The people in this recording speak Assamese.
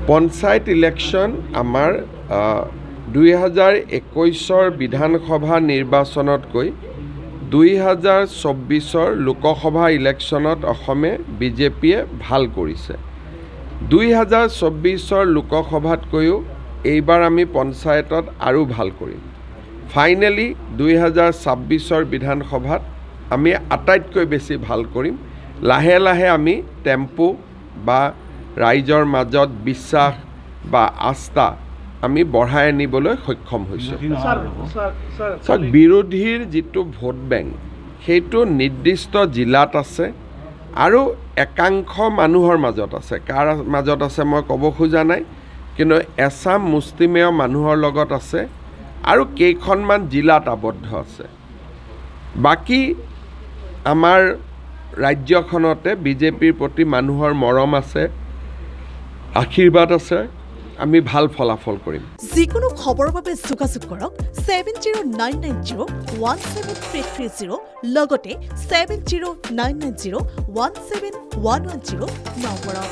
পঞ্চায়ত ইলেকশ্যন আমাৰ 2021 বিধানসভা নিৰ্বাচনতকৈ 2024 লোকসভা ইলেকশ্যনত অসমে বিজেপিয়ে ভাল কৰিছে। 2024 লোকসভাতকৈও এইবাৰ আমি পঞ্চায়তত আৰু ভাল কৰিম। ফাইনেলি 2026 বিধানসভাত আমি আটাইতকৈ বেছি ভাল কৰিম। লাহে লাহে আমি টেম্পো বা ৰাইজৰ মাজত বিশ্বাস বা আস্থা আমি বঢ়াই আনিবলৈ সক্ষম হৈছোঁ। বিৰোধীৰ যিটো ভোট বেংক সেইটো নিৰ্দিষ্ট জিলাত আছে আৰু একাংশ মানুহৰ মাজত আছে। কাৰ মাজত আছে মই ক'ব খোজা নাই, কিন্তু এছাম মুষ্টিমেয় মানুহৰ লগত আছে আৰু কেইখনমান জিলাত আবদ্ধ আছে। বাকী আমাৰ ৰাজ্যখনতে বিজেপিৰ প্ৰতি মানুহৰ মৰম আছে, আশীৰ্বাদ আছে, আমি ভাল ফলাফল কৰিম। যিকোনো খবৰৰ বাবে যোগাযোগ কৰক 7099017330 লগতে 7099017110 নম্বৰত।